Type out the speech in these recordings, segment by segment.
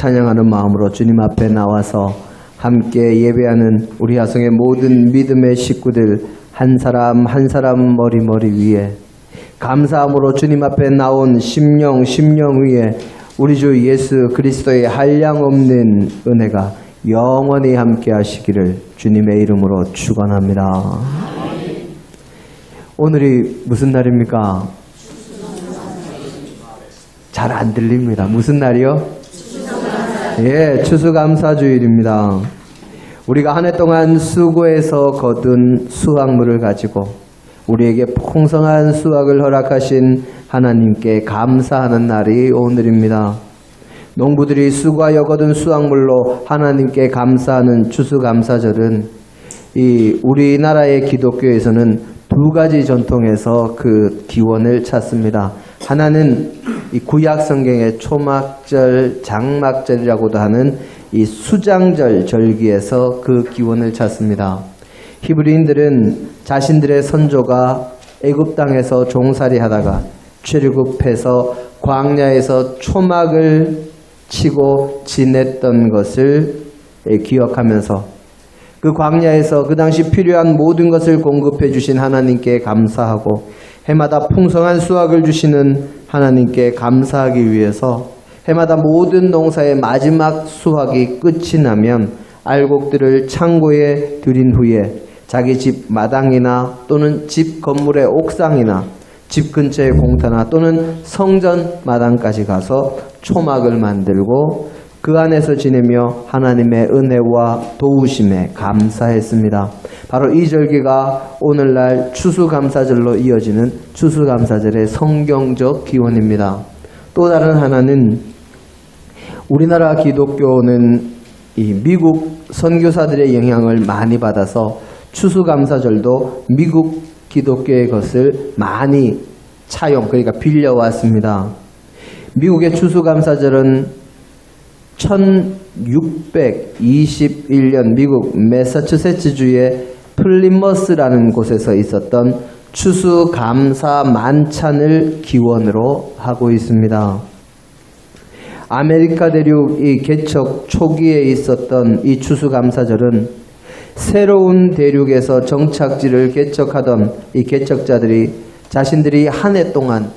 찬양하는 마음으로 주님 앞에 나와서 함께 예배하는 우리 야성의 모든 믿음의 식구들 한 사람 한 사람 머리 위에 감사함으로 주님 앞에 나온 심령 위에 우리 주 예수 그리스도의 한량없는 은혜가 영원히 함께 하시기를 주님의 이름으로 축원합니다. 오늘이 무슨 날입니까? 잘 안 들립니다. 무슨 날이요? 예, 추수감사주일입니다. 우리가 한 해 동안 수고해서 거둔 수확물을 가지고 우리에게 풍성한 수확을 허락하신 하나님께 감사하는 날이 오늘입니다. 농부들이 수고하여 거둔 수확물로 하나님께 감사하는 추수감사절은 이 우리나라의 기독교에서는 두 가지 전통에서 그 기원을 찾습니다. 하나는 이 구약 성경의 초막절, 장막절이라고도 하는 이 수장절 절기에서 그 기원을 찾습니다. 히브리인들은 자신들의 선조가 애굽 땅에서 종살이 하다가 출애굽해서 광야에서 초막을 치고 지냈던 것을 기억하면서 그 광야에서 그 당시 필요한 모든 것을 공급해 주신 하나님께 감사하고 해마다 풍성한 수확을 주시는 하나님께 감사하기 위해서 해마다 모든 농사의 마지막 수확이 끝이 나면 알곡들을 창고에 들인 후에 자기 집 마당이나 또는 집 건물의 옥상이나 집 근처의 공터나 또는 성전 마당까지 가서 초막을 만들고 그 안에서 지내며 하나님의 은혜와 도우심에 감사했습니다. 바로 이 절기가 오늘날 추수감사절로 이어지는 추수감사절의 성경적 기원입니다. 또 다른 하나는 우리나라 기독교는 이 미국 선교사들의 영향을 많이 받아서 추수감사절도 미국 기독교의 것을 많이 차용, 그러니까 빌려왔습니다. 미국의 추수감사절은 1621년 미국 매사추세츠주의 플리머스라는 곳에서 있었던 추수감사 만찬을 기원으로 하고 있습니다. 아메리카 대륙 이 개척 초기에 있었던 이 추수감사절은 새로운 대륙에서 정착지를 개척하던 이 개척자들이 자신들이 한 해 동안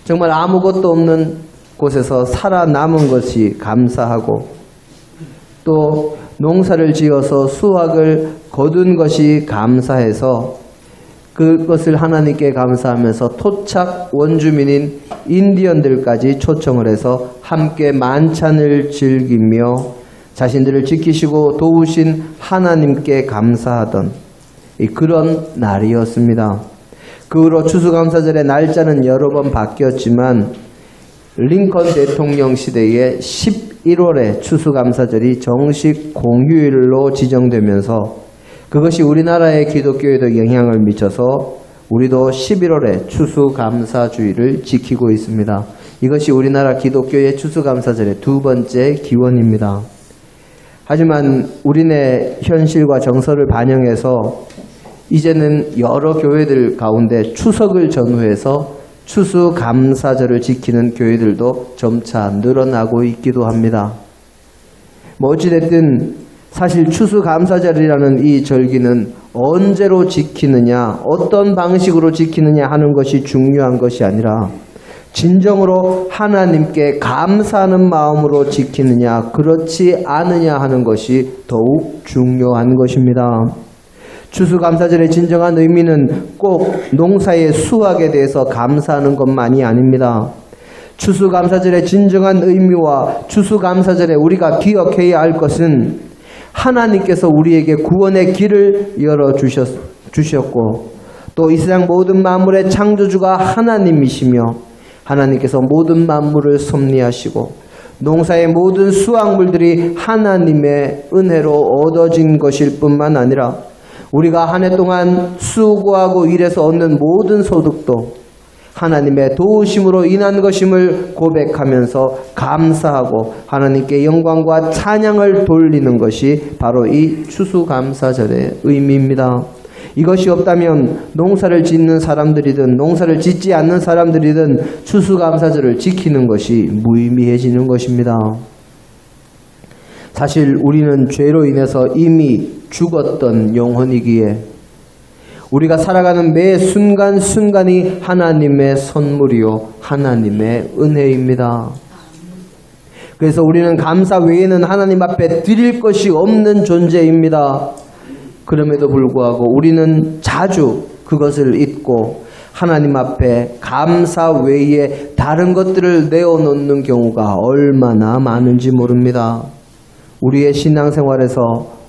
정말 아무것도 없는 곳에서 살아남은 것이 감사하고 또 농사를 지어서 수확을 거둔 것이 감사해서 그것을 하나님께 감사하면서 토착 원주민인 인디언들까지 초청을 해서 함께 만찬을 즐기며 자신들을 지키시고 도우신 하나님께 감사하던 그런 날이었습니다. 그 후로 추수감사절의 날짜는 여러 번 바뀌었지만 링컨 대통령 시대에 11월에 추수감사절이 정식 공휴일로 지정되면서 그것이 우리나라의 기독교에도 영향을 미쳐서 우리도 11월에 추수감사주의를 지키고 있습니다. 이것이 우리나라 기독교의 추수감사절의 두 번째 기원입니다. 하지만 우리네 현실과 정서를 반영해서 이제는 여러 교회들 가운데 추석을 전후해서 추수감사절을 지키는 교회들도 점차 늘어나고 있기도 합니다. 어찌됐든 사실 추수감사절이라는 이 절기는 언제로 지키느냐, 어떤 방식으로 지키느냐 하는 것이 중요한 것이 아니라 진정으로 하나님께 감사하는 마음으로 지키느냐, 그렇지 않느냐 하는 것이 더욱 중요한 것입니다. 추수감사절의 진정한 의미는 꼭 농사의 수확에 대해서 감사하는 것만이 아닙니다. 추수감사절의 진정한 의미와 추수감사절에 우리가 기억해야 할 것은 하나님께서 우리에게 구원의 길을 열어주셨고 또 이 세상 모든 만물의 창조주가 하나님이시며 하나님께서 모든 만물을 섭리하시고 농사의 모든 수확물들이 하나님의 은혜로 얻어진 것일 뿐만 아니라 우리가 한 해 동안 수고하고 일해서 얻는 모든 소득도 하나님의 도우심으로 인한 것임을 고백하면서 감사하고 하나님께 영광과 찬양을 돌리는 것이 바로 이 추수감사절의 의미입니다. 이것이 없다면 농사를 짓는 사람들이든 농사를 짓지 않는 사람들이든 추수감사절을 지키는 것이 무의미해지는 것입니다. 사실 우리는 죄로 인해서 이미 죽었던 영혼이기에 우리가 살아가는 매 순간순간이 하나님의 선물이요 하나님의 은혜입니다. 그래서 우리는 감사 외에는 하나님 앞에 드릴 것이 없는 존재입니다. 그럼에도 불구하고 우리는 자주 그것을 잊고 하나님 앞에 감사 외에 다른 것들을 내어놓는 경우가 얼마나 많은지 모릅니다. 우리의 신앙생활에서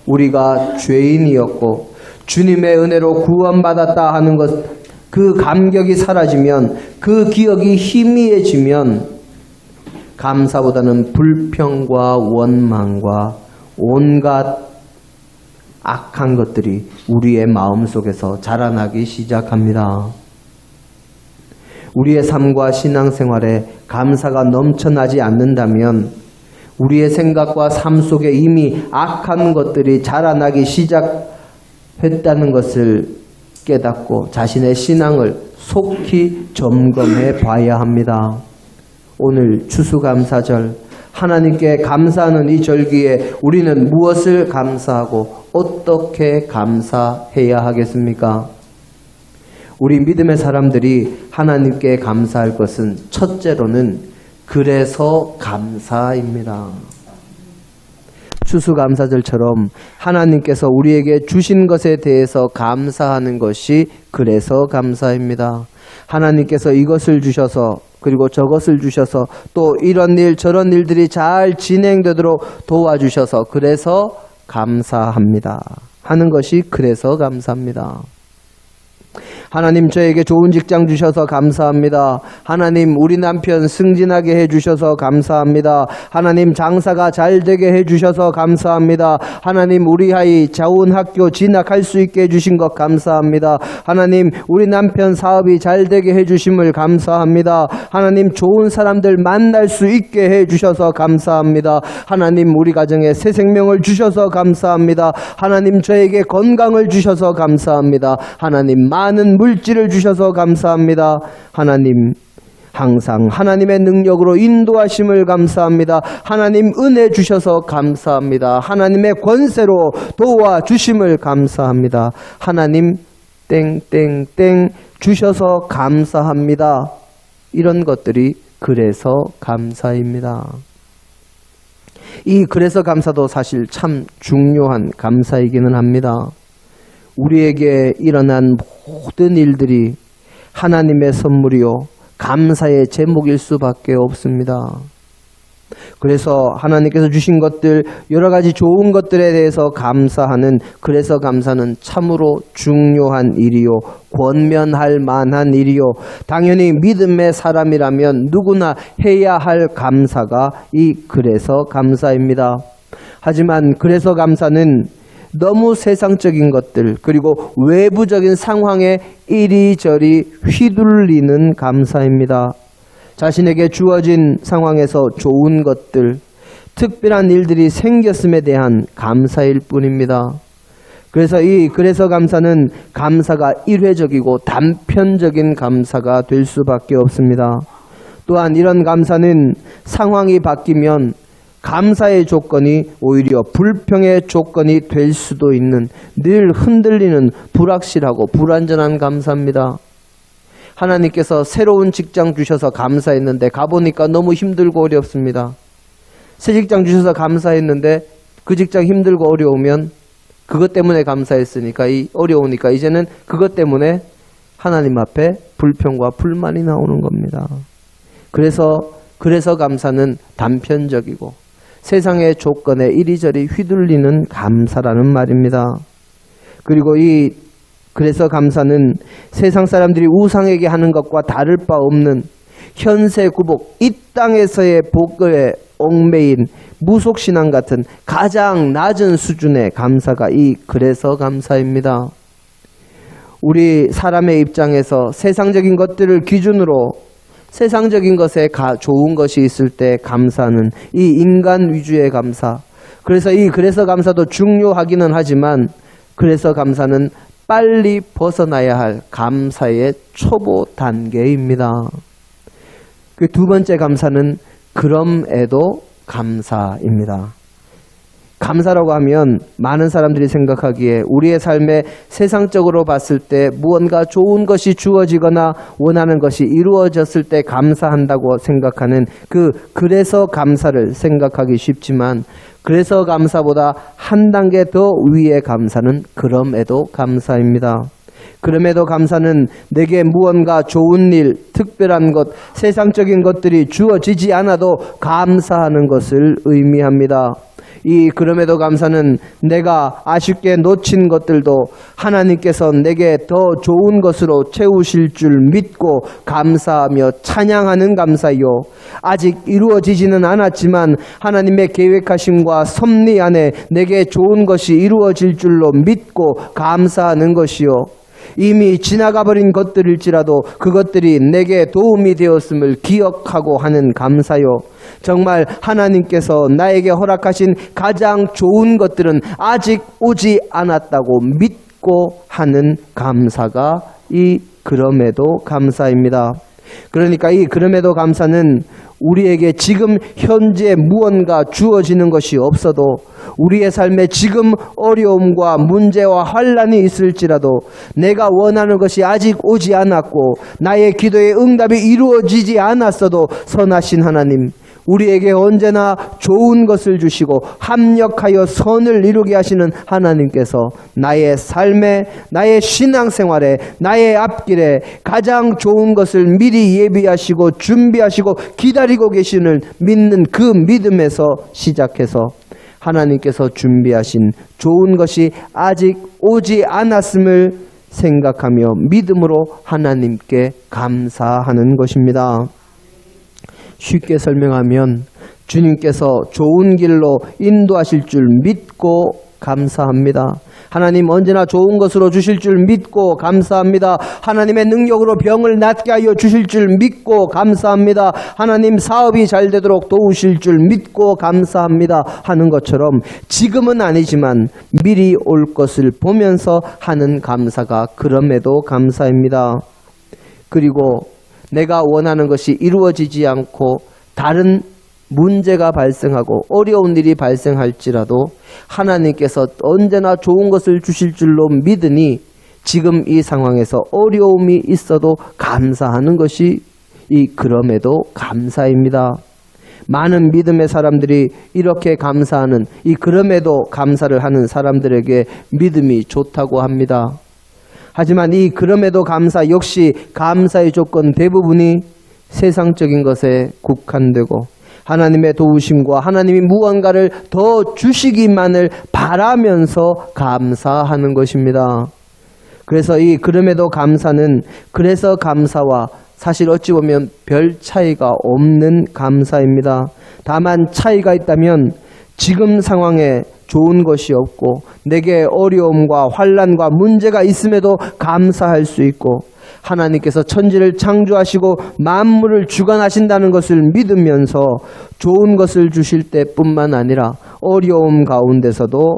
우리가 죄인이었고 주님의 은혜로 구원받았다 하는 것, 그 감격이 사라지면, 그 기억이 희미해지면 감사보다는 불평과 원망과 온갖 악한 것들이 우리의 마음속에서 자라나기 시작합니다. 우리의 삶과 신앙생활에 감사가 넘쳐나지 않는다면 우리의 생각과 삶 속에 이미 악한 것들이 자라나기 시작했다는 것을 깨닫고 자신의 신앙을 속히 점검해 봐야 합니다. 오늘 추수감사절, 하나님께 감사하는 이 절기에 우리는 무엇을 감사하고 어떻게 감사해야 하겠습니까? 우리 믿음의 사람들이 하나님께 감사할 것은 첫째로는 그래서 감사입니다. 추수감사절처럼 하나님께서 우리에게 주신 것에 대해서 감사하는 것이 그래서 감사입니다. 하나님께서 이것을 주셔서 그리고 저것을 주셔서 또 이런 일 저런 일들이 잘 진행되도록 도와주셔서 그래서 감사합니다 하는 것이 그래서 감사합니다. 하나님 저에게 좋은 직장 주셔서 감사합니다. 하나님 우리 남편 승진하게 해주셔서 감사합니다. 하나님 장사가 잘 되게 해주셔서 감사합니다. 하나님 우리 아이 좋은 학교 진학할 수 있게 해주신 것 감사합니다. 하나님 우리 남편 사업이 잘 되게 해주심을 감사합니다. 하나님 좋은 사람들 만날 수 있게 해주셔서 감사합니다. 하나님 우리 가정에 새 생명을 주셔서 감사합니다. 하나님 저에게 건강을 주셔서 감사합니다. 하나님 많은 물질을 주셔서 감사합니다. 하나님 항상 하나님의 능력으로 인도하심을 감사합니다. 하나님 은혜 주셔서 감사합니다. 하나님의 권세로 도와주심을 감사합니다. 하나님 땡땡땡 주셔서 감사합니다. 이런 것들이 그래서 감사입니다. 이 그래서 감사도 사실 참 중요한 감사이기는 합니다. 우리에게 일어난 모든 일들이 하나님의 선물이요 감사의 제목일 수밖에 없습니다. 그래서 하나님께서 주신 것들 여러 가지 좋은 것들에 대해서 감사하는 그래서 감사는 참으로 중요한 일이요 권면할 만한 일이요 당연히 믿음의 사람이라면 누구나 해야 할 감사가 이 그래서 감사입니다. 하지만 그래서 감사는 너무 세상적인 것들 그리고 외부적인 상황에 이리저리 휘둘리는 감사입니다. 자신에게 주어진 상황에서 좋은 것들, 특별한 일들이 생겼음에 대한 감사일 뿐입니다. 그래서 이 그래서 감사는 감사가 일회적이고 단편적인 감사가 될 수밖에 없습니다. 또한 이런 감사는 상황이 바뀌면 감사의 조건이 오히려 불평의 조건이 될 수도 있는 늘 흔들리는 불확실하고 불안전한 감사입니다. 하나님께서 새로운 직장 주셔서 감사했는데 가보니까 너무 힘들고 어렵습니다. 새 직장 주셔서 감사했는데 그 직장 힘들고 어려우면 그것 때문에 감사했으니까 어려우니까 이제는 그것 때문에 하나님 앞에 불평과 불만이 나오는 겁니다. 그래서 감사는 단편적이고 세상의 조건에 이리저리 휘둘리는 감사라는 말입니다. 그리고 그래서 감사는 세상 사람들이 우상에게 하는 것과 다를 바 없는 현세 구복, 이 땅에서의 복에 얽매인 무속신앙 같은 가장 낮은 수준의 감사가 그래서 감사입니다. 우리 사람의 입장에서 세상적인 것들을 기준으로 세상적인 것에 좋은 것이 있을 때 감사는 이 인간 위주의 감사. 그래서 감사도 중요하기는 하지만 그래서 감사는 빨리 벗어나야 할 감사의 초보 단계입니다. 그 두 번째 감사는 그럼에도 감사입니다. 감사라고 하면 많은 사람들이 생각하기에 우리의 삶에 세상적으로 봤을 때 무언가 좋은 것이 주어지거나 원하는 것이 이루어졌을 때 감사한다고 생각하는 그래서 감사를 생각하기 쉽지만, 그래서 감사보다 한 단계 더 위의 감사는 그럼에도 감사입니다. 그럼에도 감사는 내게 무언가 좋은 일, 특별한 것, 세상적인 것들이 주어지지 않아도 감사하는 것을 의미합니다. 이 그럼에도 감사는 내가 아쉽게 놓친 것들도 하나님께서 내게 더 좋은 것으로 채우실 줄 믿고 감사하며 찬양하는 감사요. 아직 이루어지지는 않았지만 하나님의 계획하심과 섭리 안에 내게 좋은 것이 이루어질 줄로 믿고 감사하는 것이요. 이미 지나가버린 것들일지라도 그것들이 내게 도움이 되었음을 기억하고 하는 감사요. 정말 하나님께서 나에게 허락하신 가장 좋은 것들은 아직 오지 않았다고 믿고 하는 감사가 이 그럼에도 감사입니다. 그러니까 이 그럼에도 감사는 우리에게 지금 현재 무언가 주어지는 것이 없어도, 우리의 삶에 지금 어려움과 문제와 환란이 있을지라도, 내가 원하는 것이 아직 오지 않았고 나의 기도의 응답이 이루어지지 않았어도 선하신 하나님, 우리에게 언제나 좋은 것을 주시고 합력하여 선을 이루게 하시는 하나님께서 나의 삶에, 나의 신앙생활에, 나의 앞길에 가장 좋은 것을 미리 예비하시고 준비하시고 기다리고 계시는 믿는 그 믿음에서 시작해서 하나님께서 준비하신 좋은 것이 아직 오지 않았음을 생각하며 믿음으로 하나님께 감사하는 것입니다. 쉽게 설명하면 주님께서 좋은 길로 인도하실 줄 믿고 감사합니다. 하나님 언제나 좋은 것으로 주실 줄 믿고 감사합니다. 하나님의 능력으로 병을 낫게 하여 주실 줄 믿고 감사합니다. 하나님 사업이 잘 되도록 도우실 줄 믿고 감사합니다 하는 것처럼, 지금은 아니지만 미리 올 것을 보면서 하는 감사가 그럼에도 감사입니다. 그리고 내가 원하는 것이 이루어지지 않고 다른 문제가 발생하고 어려운 일이 발생할지라도 하나님께서 언제나 좋은 것을 주실 줄로 믿으니 지금 이 상황에서 어려움이 있어도 감사하는 것이 이 그럼에도 감사입니다. 많은 믿음의 사람들이 이렇게 감사하는, 이 그럼에도 감사를 하는 사람들에게 믿음이 좋다고 합니다. 하지만 이 그럼에도 감사 역시 감사의 조건 대부분이 세상적인 것에 국한되고 하나님의 도우심과 하나님이 무언가를 더 주시기만을 바라면서 감사하는 것입니다. 그래서 이 그럼에도 감사는 그래서 감사와 사실 어찌 보면 별 차이가 없는 감사입니다. 다만 차이가 있다면 지금 상황에 좋은 것이 없고 내게 어려움과 환란과 문제가 있음에도 감사할 수 있고 하나님께서 천지를 창조하시고 만물을 주관하신다는 것을 믿으면서 좋은 것을 주실 때뿐만 아니라 어려움 가운데서도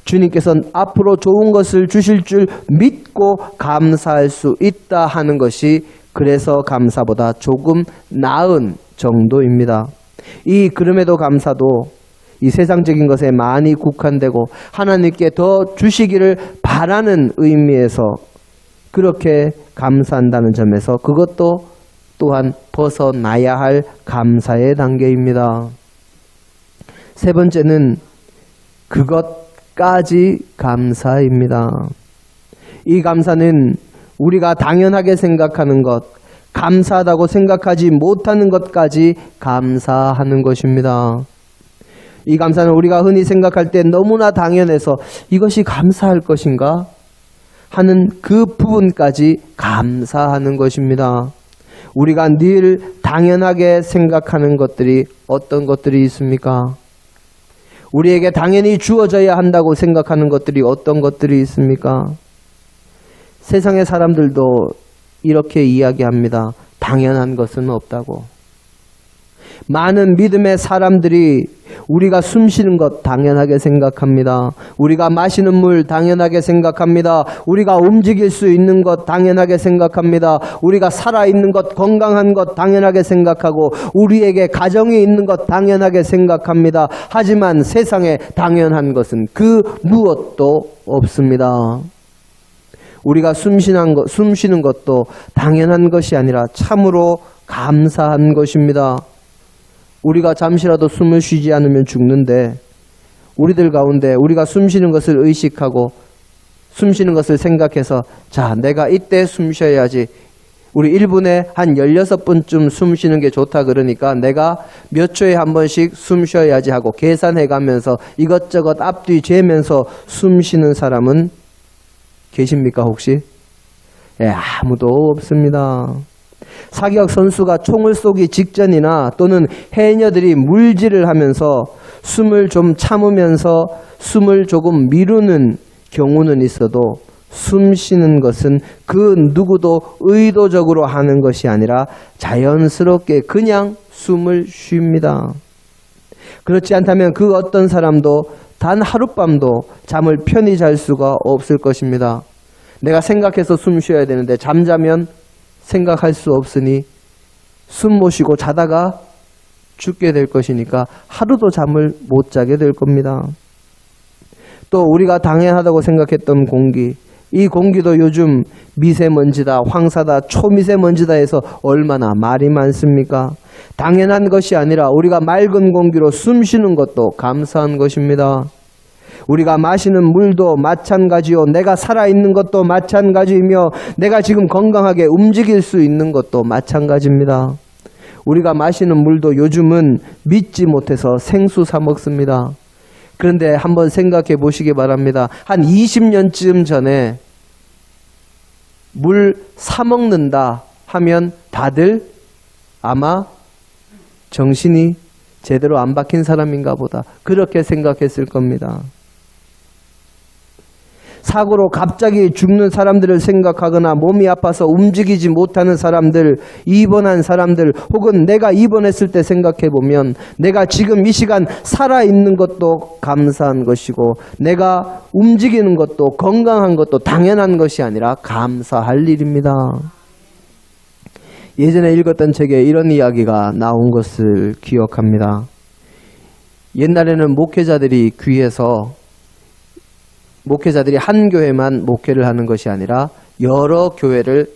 주님께서는 앞으로 좋은 것을 주실 줄 믿고 감사할 수 있다 하는 것이 그래서 감사보다 조금 나은 정도입니다. 이 그럼에도 감사도 이 세상적인 것에 많이 국한되고 하나님께 더 주시기를 바라는 의미에서 그렇게 감사한다는 점에서 그것도 또한 벗어나야 할 감사의 단계입니다. 세 번째는 그것까지 감사입니다. 이 감사는 우리가 당연하게 생각하는 것, 감사하다고 생각하지 못하는 것까지 감사하는 것입니다. 이 감사는 우리가 흔히 생각할 때 너무나 당연해서 이것이 감사할 것인가 하는 그 부분까지 감사하는 것입니다. 우리가 늘 당연하게 생각하는 것들이 어떤 것들이 있습니까? 우리에게 당연히 주어져야 한다고 생각하는 것들이 어떤 것들이 있습니까? 세상의 사람들도 이렇게 이야기합니다. 당연한 것은 없다고. 많은 믿음의 사람들이 우리가 숨 쉬는 것 당연하게 생각합니다. 우리가 마시는 물 당연하게 생각합니다. 우리가 움직일 수 있는 것 당연하게 생각합니다. 우리가 살아있는 것, 건강한 것 당연하게 생각하고 우리에게 가정이 있는 것 당연하게 생각합니다. 하지만 세상에 당연한 것은 그 무엇도 없습니다. 우리가 숨 쉬는 것도 당연한 것이 아니라 참으로 감사한 것입니다. 우리가 잠시라도 숨을 쉬지 않으면 죽는데 우리들 가운데 우리가 숨 쉬는 것을 의식하고 숨 쉬는 것을 생각해서 자, 내가 이때 숨 쉬어야지. 우리 1분에 한 16분쯤 숨 쉬는 게 좋다 그러니까 내가 몇 초에 한 번씩 숨 쉬어야지 하고 계산해 가면서 이것저것 앞뒤 재면서 숨 쉬는 사람은 계십니까 혹시? 아무도 없습니다. 사격 선수가 총을 쏘기 직전이나 또는 해녀들이 물질을 하면서 숨을 좀 참으면서 숨을 조금 미루는 경우는 있어도 숨 쉬는 것은 그 누구도 의도적으로 하는 것이 아니라 자연스럽게 그냥 숨을 쉽니다. 그렇지 않다면 그 어떤 사람도 단 하룻밤도 잠을 편히 잘 수가 없을 것입니다. 내가 생각해서 숨 쉬어야 되는데 잠자면 생각할 수 없으니 숨 못 쉬고 자다가 죽게 될 것이니까 하루도 잠을 못 자게 될 겁니다. 또 우리가 당연하다고 생각했던 공기, 이 공기도 요즘 미세먼지다, 황사다, 초미세먼지다 해서 얼마나 말이 많습니까? 당연한 것이 아니라 우리가 맑은 공기로 숨 쉬는 것도 감사한 것입니다. 우리가 마시는 물도 마찬가지요. 내가 살아있는 것도 마찬가지이며 내가 지금 건강하게 움직일 수 있는 것도 마찬가지입니다. 우리가 마시는 물도 요즘은 믿지 못해서 생수 사 먹습니다. 그런데 한번 생각해 보시기 바랍니다. 한 20년쯤 전에 물 사 먹는다 하면 다들 아마 정신이 제대로 안 박힌 사람인가 보다 그렇게 생각했을 겁니다. 사고로 갑자기 죽는 사람들을 생각하거나 몸이 아파서 움직이지 못하는 사람들, 입원한 사람들 혹은 내가 입원했을 때 생각해 보면 내가 지금 이 시간 살아있는 것도 감사한 것이고 내가 움직이는 것도 건강한 것도 당연한 것이 아니라 감사할 일입니다. 예전에 읽었던 책에 이런 이야기가 나온 것을 기억합니다. 옛날에는 목회자들이 귀해서 목회자들이 한 교회만 목회를 하는 것이 아니라 여러 교회를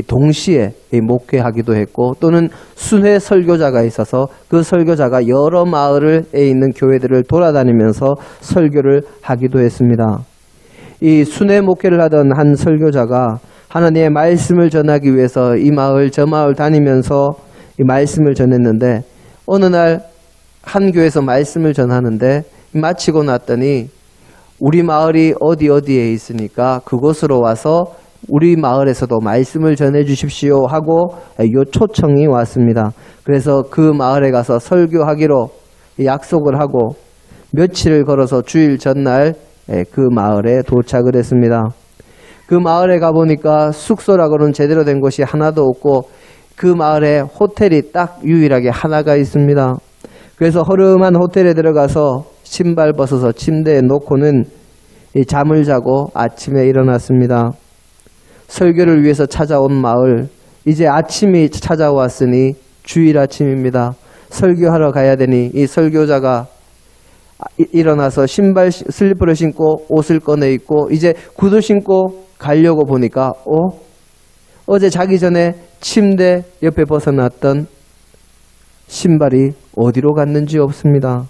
동시에 목회하기도 했고 또는 순회 설교자가 있어서 그 설교자가 여러 마을에 있는 교회들을 돌아다니면서 설교를 하기도 했습니다. 이 순회 목회를 하던 한 설교자가 하나님의 말씀을 전하기 위해서 이 마을 저 마을 다니면서 이 말씀을 전했는데 어느 날 한 교회에서 말씀을 전하는데 마치고 났더니 우리 마을이 어디에 있으니까 그곳으로 와서 우리 마을에서도 말씀을 전해 주십시오 하고 요 초청이 왔습니다. 그래서 그 마을에 가서 설교하기로 약속을 하고 며칠을 걸어서 주일 전날 그 마을에 도착을 했습니다. 그 마을에 가보니까 숙소라고는 제대로 된 곳이 하나도 없고 그 마을에 호텔이 딱 유일하게 하나가 있습니다. 그래서 허름한 호텔에 들어가서 신발 벗어서 침대에 놓고는 잠을 자고 아침에 일어났습니다. 설교를 위해서 찾아온 마을, 이제 아침이 찾아왔으니 주일 아침입니다. 설교하러 가야 되니 이 설교자가 일어나서 신발 슬리퍼를 신고 옷을 꺼내 입고 이제 구두 신고 가려고 보니까 어제 자기 전에 침대 옆에 벗어놨던 신발이 어디로 갔는지 없습니다.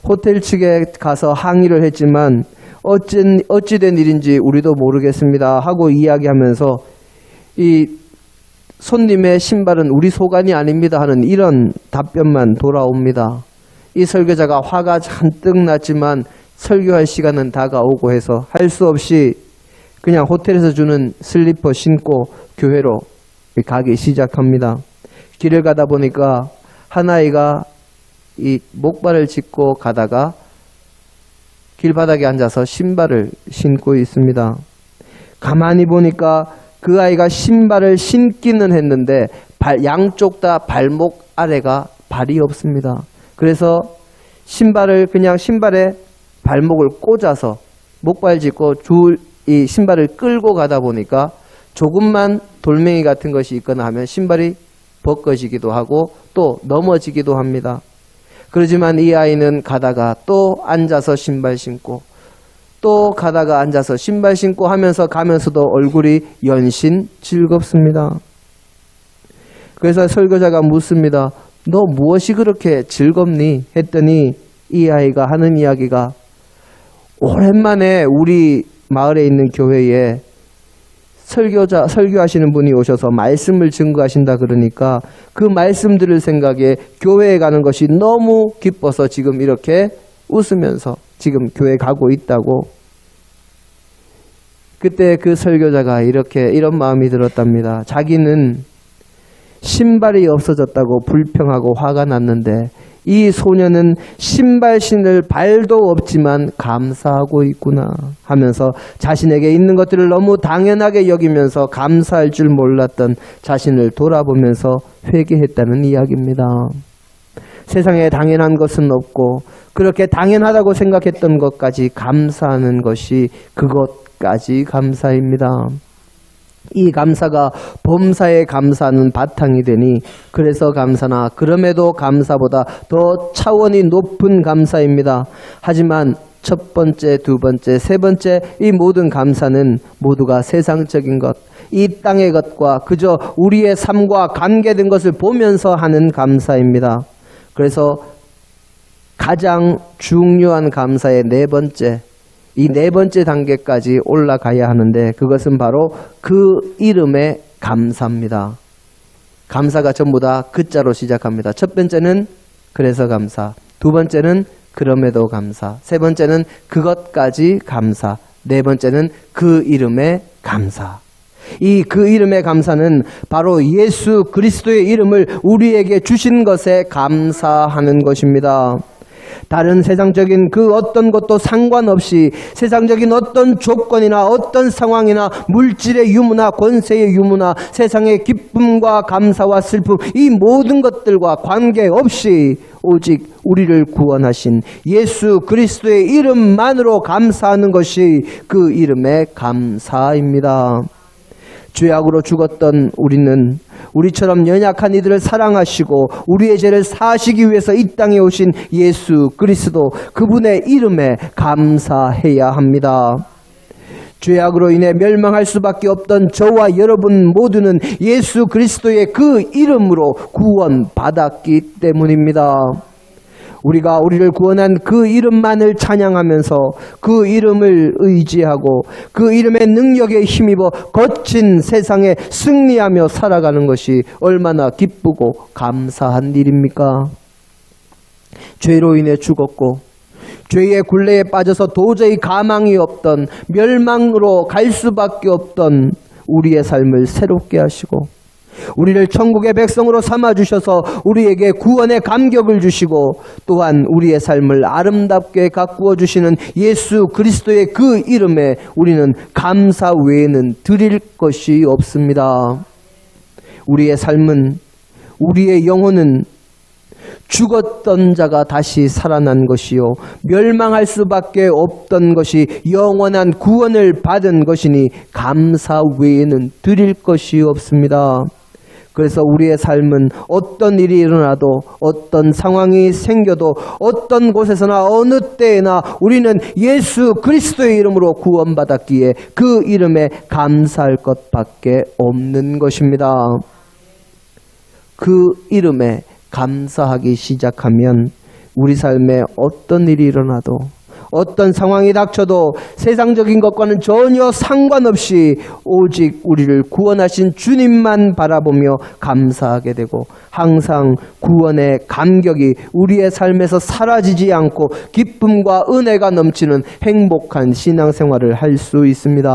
호텔 측에 가서 항의를 했지만 어찌된 일인지 우리도 모르겠습니다 하고 이야기하면서 이 손님의 신발은 우리 소관이 아닙니다 하는 이런 답변만 돌아옵니다. 이 설교자가 화가 잔뜩 났지만 설교할 시간은 다가오고 해서 할 수 없이 그냥 호텔에서 주는 슬리퍼 신고 교회로 가기 시작합니다. 길을 가다 보니까 한 아이가 이 목발을 짚고 가다가 길바닥에 앉아서 신발을 신고 있습니다. 가만히 보니까 그 아이가 신발을 신기는 했는데 양쪽 다 발목 아래가 발이 없습니다. 그래서 신발을 그냥 신발에 발목을 꽂아서 목발 짚고 이 신발을 끌고 가다 보니까 조금만 돌멩이 같은 것이 있거나 하면 신발이 벗겨지기도 하고 또 넘어지기도 합니다. 그러지만 이 아이는 가다가 또 앉아서 신발 신고 또 가다가 앉아서 신발 신고 하면서 가면서도 얼굴이 연신 즐겁습니다. 그래서 설교자가 묻습니다. 너 무엇이 그렇게 즐겁니? 했더니 이 아이가 하는 이야기가 오랜만에 우리 마을에 있는 교회에 설교하시는 분이 오셔서 말씀을 증거하신다 그러니까 그 말씀 들을 생각에 교회에 가는 것이 너무 기뻐서 지금 이렇게 웃으면서 지금 교회 가고 있다고. 그때 그 설교자가 이런 마음이 들었답니다. 자기는 신발이 없어졌다고 불평하고 화가 났는데 이 소녀는 신발 신을 발도 없지만 감사하고 있구나 하면서 자신에게 있는 것들을 너무 당연하게 여기면서 감사할 줄 몰랐던 자신을 돌아보면서 회개했다는 이야기입니다. 세상에 당연한 것은 없고 그렇게 당연하다고 생각했던 것까지 감사하는 것이 그것까지 감사입니다. 이 감사가 범사에 감사하는 바탕이 되니 그래서 감사나 그럼에도 감사보다 더 차원이 높은 감사입니다. 하지만 첫 번째, 두 번째, 세 번째 이 모든 감사는 모두가 세상적인 것, 이 땅의 것과 그저 우리의 삶과 관계된 것을 보면서 하는 감사입니다. 그래서 가장 중요한 감사의 네 번째, 이 네 번째 단계까지 올라가야 하는데 그것은 바로 그 이름의 감사입니다. 감사가 전부 다 그자로 시작합니다. 첫 번째는 그래서 감사, 두 번째는 그럼에도 감사, 세 번째는 그것까지 감사, 네 번째는 그 이름의 감사. 이 그 이름의 감사는 바로 예수 그리스도의 이름을 우리에게 주신 것에 감사하는 것입니다. 다른 세상적인 그 어떤 것도 상관없이 세상적인 어떤 조건이나 어떤 상황이나 물질의 유무나 권세의 유무나 세상의 기쁨과 감사와 슬픔 이 모든 것들과 관계없이 오직 우리를 구원하신 예수 그리스도의 이름만으로 감사하는 것이 그 이름의 감사입니다. 죄악으로 죽었던 우리는 우리처럼 연약한 이들을 사랑하시고 우리의 죄를 사하시기 위해서 이 땅에 오신 예수 그리스도 그분의 이름에 감사해야 합니다. 죄악으로 인해 멸망할 수밖에 없던 저와 여러분 모두는 예수 그리스도의 그 이름으로 구원받았기 때문입니다. 우리가 우리를 구원한 그 이름만을 찬양하면서 그 이름을 의지하고 그 이름의 능력에 힘입어 거친 세상에 승리하며 살아가는 것이 얼마나 기쁘고 감사한 일입니까? 죄로 인해 죽었고 죄의 굴레에 빠져서 도저히 가망이 없던 멸망으로 갈 수밖에 없던 우리의 삶을 새롭게 하시고 우리를 천국의 백성으로 삼아주셔서 우리에게 구원의 감격을 주시고 또한 우리의 삶을 아름답게 가꾸어 주시는 예수 그리스도의 그 이름에 우리는 감사 외에는 드릴 것이 없습니다. 우리의 삶은, 우리의 영혼은 죽었던 자가 다시 살아난 것이요 멸망할 수밖에 없던 것이 영원한 구원을 받은 것이니 감사 외에는 드릴 것이 없습니다. 그래서 우리의 삶은 어떤 일이 일어나도 어떤 상황이 생겨도 어떤 곳에서나 어느 때에나 우리는 예수 그리스도의 이름으로 구원받았기에 그 이름에 감사할 것밖에 없는 것입니다. 그 이름에 감사하기 시작하면 우리 삶에 어떤 일이 일어나도 어떤 상황이 닥쳐도 세상적인 것과는 전혀 상관없이 오직 우리를 구원하신 주님만 바라보며 감사하게 되고 항상 구원의 감격이 우리의 삶에서 사라지지 않고 기쁨과 은혜가 넘치는 행복한 신앙생활을 할 수 있습니다.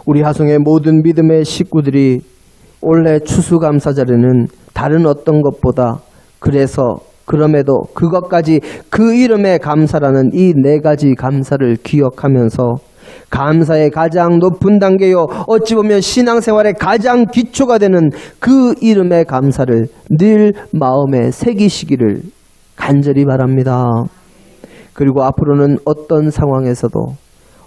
우리 하송의 모든 믿음의 식구들이 올해 추수감사절에는 다른 어떤 것보다 그래서 그럼에도 그것까지 그 이름의 감사라는 이 네 가지 감사를 기억하면서 감사의 가장 높은 단계요, 어찌 보면 신앙생활의 가장 기초가 되는 그 이름의 감사를 늘 마음에 새기시기를 간절히 바랍니다. 그리고 앞으로는 어떤 상황에서도,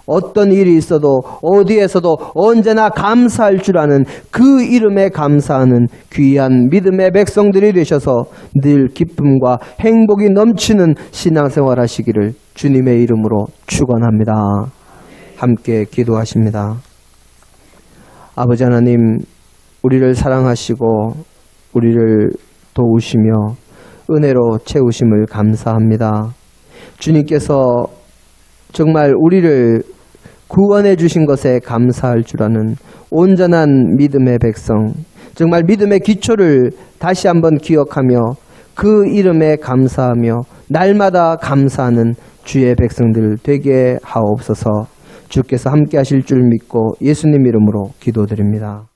어떤 일이 있어도, 어디에서도 언제나 감사할 줄 아는 그 이름에 감사하는 귀한 믿음의 백성들이 되셔서 늘 기쁨과 행복이 넘치는 신앙생활 하시기를 주님의 이름으로 축원합니다. 함께 기도하십니다. 아버지 하나님, 우리를 사랑하시고 우리를 도우시며 은혜로 채우심을 감사합니다. 주님께서 정말 우리를 구원해 주신 것에 감사할 줄 아는 온전한 믿음의 백성, 정말 믿음의 기초를 다시 한번 기억하며 그 이름에 감사하며 날마다 감사하는 주의 백성들 되게 하옵소서. 주께서 함께 하실 줄 믿고 예수님 이름으로 기도드립니다.